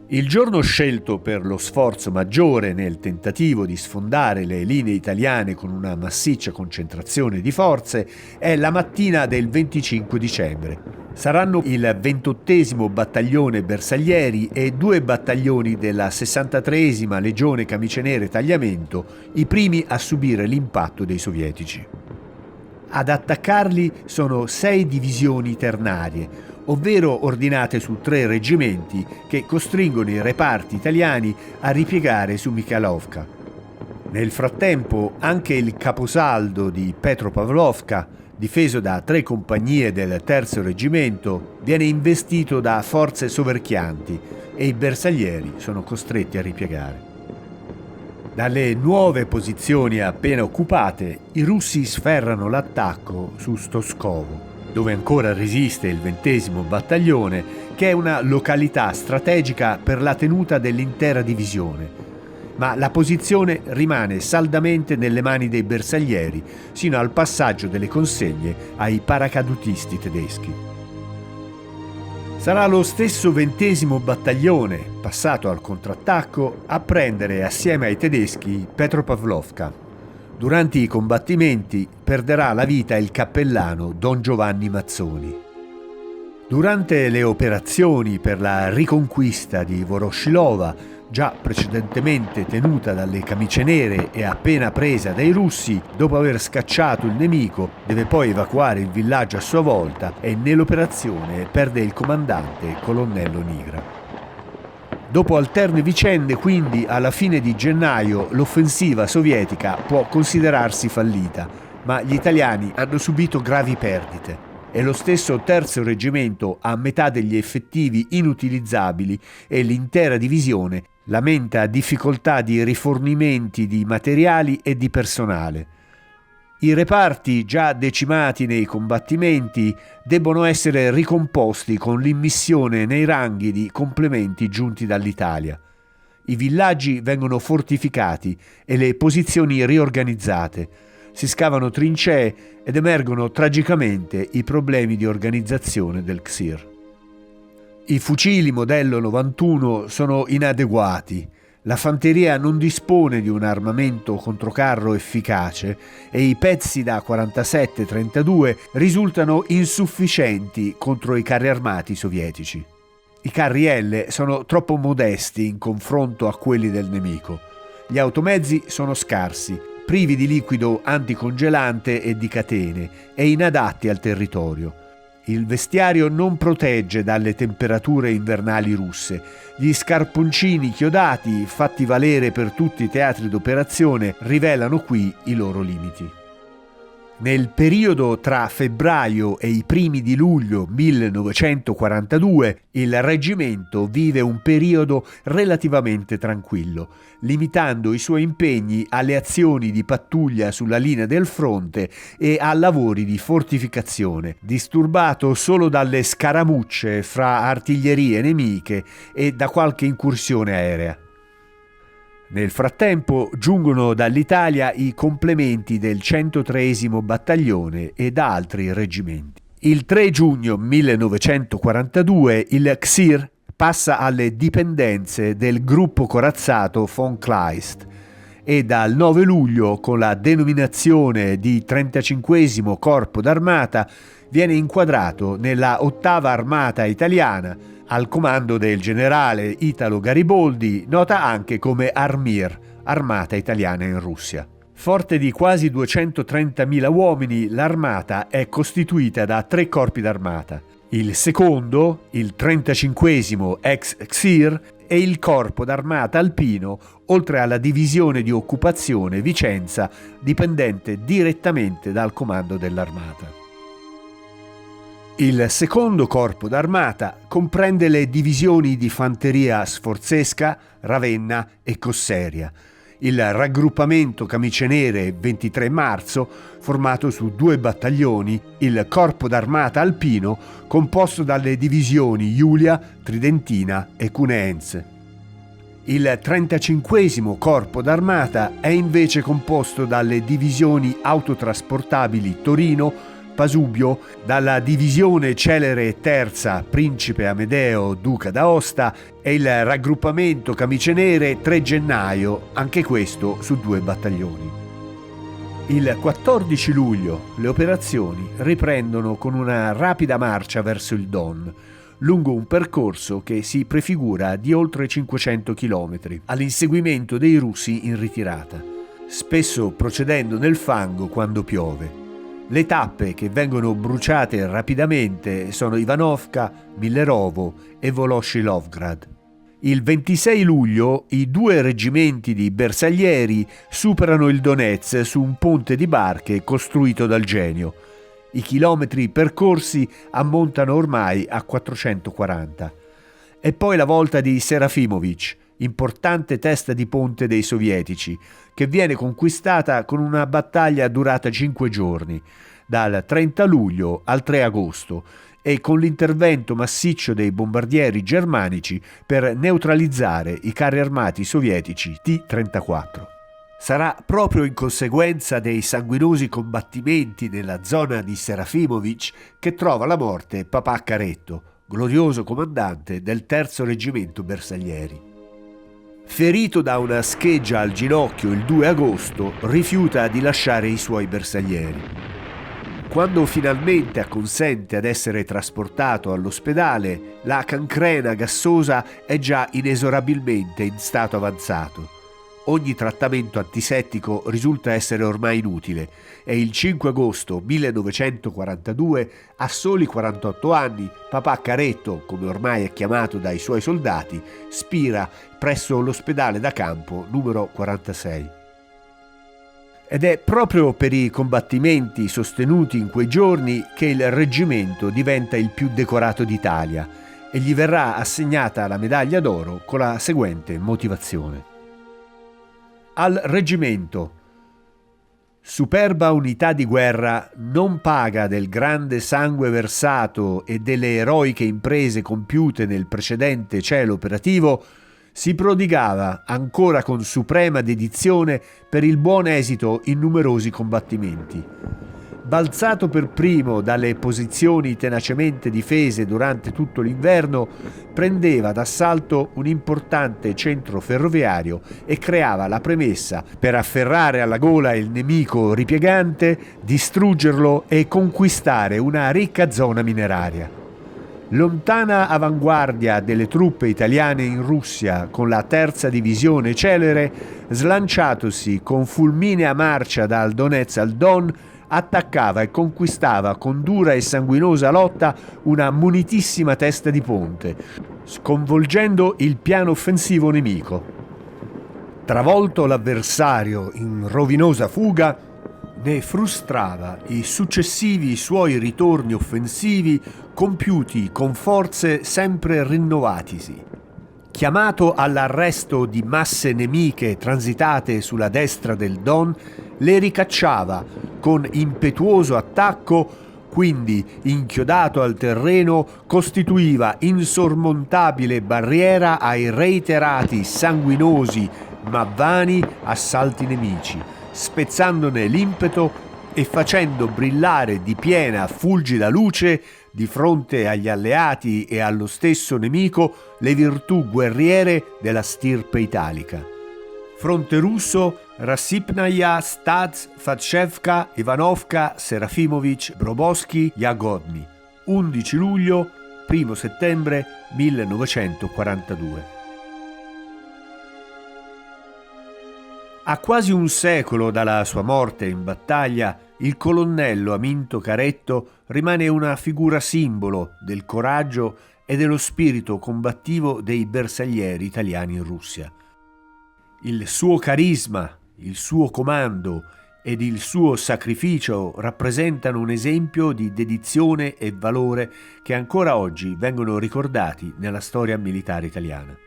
Il giorno scelto per lo sforzo maggiore nel tentativo di sfondare le linee italiane con una massiccia concentrazione di forze è la mattina del 25 dicembre. Saranno il 28° battaglione Bersaglieri e 2 battaglioni della 63esima Legione Camicie Nere Tagliamento i primi a subire l'impatto dei sovietici. Ad attaccarli sono 6 divisioni ternarie, ovvero ordinate su 3 reggimenti che costringono i reparti italiani a ripiegare su Mikhailovka. Nel frattempo anche il caposaldo di Petropavlovka, difeso da 3 compagnie del 3° reggimento, viene investito da forze soverchianti e i bersaglieri sono costretti a ripiegare. Dalle nuove posizioni appena occupate, i russi sferrano l'attacco su Stoskovo, dove ancora resiste il 20° battaglione, che è una località strategica per la tenuta dell'intera divisione. Ma la posizione rimane saldamente nelle mani dei bersaglieri, sino al passaggio delle consegne ai paracadutisti tedeschi. Sarà lo stesso 20° battaglione, passato al contrattacco, a prendere assieme ai tedeschi Petropavlovka. Durante i combattimenti perderà la vita il cappellano Don Giovanni Mazzoni. Durante le operazioni per la riconquista di Voroshilova, già precedentemente tenuta dalle Camicie Nere e appena presa dai russi, dopo aver scacciato il nemico, deve poi evacuare il villaggio a sua volta e nell'operazione perde il comandante colonnello Nigra. Dopo alterne vicende, quindi, alla fine di gennaio l'offensiva sovietica può considerarsi fallita, ma gli italiani hanno subito gravi perdite e lo stesso 3° reggimento ha metà degli effettivi inutilizzabili e l'intera divisione lamenta difficoltà di rifornimenti di materiali e di personale. I reparti già decimati nei combattimenti debbono essere ricomposti con l'immissione nei ranghi di complementi giunti dall'Italia. I villaggi vengono fortificati e le posizioni riorganizzate. Si scavano trincee ed emergono tragicamente i problemi di organizzazione del XIR. I fucili modello 91 sono inadeguati, la fanteria non dispone di un armamento controcarro efficace e i pezzi da 47-32 risultano insufficienti contro i carri armati sovietici. I carri L sono troppo modesti in confronto a quelli del nemico. Gli automezzi sono scarsi, privi di liquido anticongelante e di catene e inadatti al territorio. Il vestiario non protegge dalle temperature invernali russe. Gli scarponcini chiodati, fatti valere per tutti i teatri d'operazione, rivelano qui i loro limiti. Nel periodo tra febbraio e i primi di luglio 1942 il reggimento vive un periodo relativamente tranquillo, limitando i suoi impegni alle azioni di pattuglia sulla linea del fronte e a lavori di fortificazione, disturbato solo dalle scaramucce fra artiglierie nemiche e da qualche incursione aerea. Nel frattempo giungono dall'Italia i complementi del 103° battaglione e da altri reggimenti. Il 3 giugno 1942 il XIR passa alle dipendenze del gruppo corazzato von Kleist e dal 9 luglio, con la denominazione di 35° Corpo d'Armata, viene inquadrato nella 8ª Armata Italiana, al comando del generale Italo Gariboldi, nota anche come Armir, Armata Italiana in Russia. Forte di quasi 230.000 uomini, l'armata è costituita da 3 corpi d'armata. Il secondo, il 35° ex XIR, e il corpo d'armata alpino, oltre alla divisione di occupazione Vicenza, dipendente direttamente dal comando dell'armata. Il secondo corpo d'armata comprende le divisioni di fanteria Sforzesca, Ravenna e Cosseria. Il raggruppamento Camicie Nere 23 marzo, formato su 2 battaglioni, il corpo d'armata alpino, composto dalle divisioni Giulia, Tridentina e Cuneense. Il 35° corpo d'armata è invece composto dalle divisioni autotrasportabili Torino, Pasubio, dalla divisione Celere terza Principe Amedeo Duca d'Aosta e il raggruppamento Camicie Nere 3 gennaio, anche questo su 2 battaglioni. Il 14 luglio le operazioni riprendono con una rapida marcia verso il Don, lungo un percorso che si prefigura di oltre 500 km, all'inseguimento dei russi in ritirata, spesso procedendo nel fango quando piove. Le tappe che vengono bruciate rapidamente sono Ivanovka, Millerovo e Voloshilovgrad. Il 26 luglio i 2 reggimenti di bersaglieri superano il Donez su un ponte di barche costruito dal genio. I chilometri percorsi ammontano ormai a 440. E poi la volta di Serafimovic, importante testa di ponte dei sovietici, che viene conquistata con una battaglia durata 5 giorni, dal 30 luglio al 3 agosto, e con l'intervento massiccio dei bombardieri germanici per neutralizzare i carri armati sovietici T-34. Sarà proprio in conseguenza dei sanguinosi combattimenti nella zona di Serafimovic che trova la morte Papà Caretto, glorioso comandante del 3° reggimento bersaglieri. Ferito da una scheggia al ginocchio il 2 agosto, rifiuta di lasciare i suoi bersaglieri. Quando finalmente acconsente ad essere trasportato all'ospedale, la cancrena gassosa è già inesorabilmente in stato avanzato. Ogni trattamento antisettico risulta essere ormai inutile e il 5 agosto 1942, a soli 48 anni, Papà Caretto, come ormai è chiamato dai suoi soldati, spira presso l'ospedale da campo numero 46. Ed è proprio per i combattimenti sostenuti in quei giorni che il reggimento diventa il più decorato d'Italia e gli verrà assegnata la medaglia d'oro con la seguente motivazione. Al reggimento: superba unità di guerra, non paga del grande sangue versato e delle eroiche imprese compiute nel precedente cielo operativo, si prodigava ancora con suprema dedizione per il buon esito in numerosi combattimenti. Balzato per primo dalle posizioni tenacemente difese durante tutto l'inverno, prendeva d'assalto un importante centro ferroviario e creava la premessa per afferrare alla gola il nemico ripiegante, distruggerlo e conquistare una ricca zona mineraria. Lontana avanguardia delle truppe italiane in Russia con la 3ª divisione Celere, slanciatosi con fulminea marcia dal Donez al Don, attaccava e conquistava con dura e sanguinosa lotta una munitissima testa di ponte, sconvolgendo il piano offensivo nemico. Travolto l'avversario in rovinosa fuga, ne frustrava i successivi suoi ritorni offensivi compiuti con forze sempre rinnovatisi. Chiamato all'arresto di masse nemiche transitate sulla destra del Don, le ricacciava con impetuoso attacco, quindi inchiodato al terreno costituiva insormontabile barriera ai reiterati, sanguinosi ma vani assalti nemici, spezzandone l'impeto e facendo brillare di piena fulgida luce di fronte agli alleati e allo stesso nemico le virtù guerriere della stirpe italica. Fronte russo: Rassipnaja, Staz, Fatshevka, Ivanovka, Serafimovic, Brobosky, Jagodny. 11 luglio, 1 settembre 1942. A quasi un secolo dalla sua morte in battaglia, il colonnello Aminto Caretto rimane una figura simbolo del coraggio e dello spirito combattivo dei bersaglieri italiani in Russia. Il suo carisma, il suo comando ed il suo sacrificio rappresentano un esempio di dedizione e valore che ancora oggi vengono ricordati nella storia militare italiana.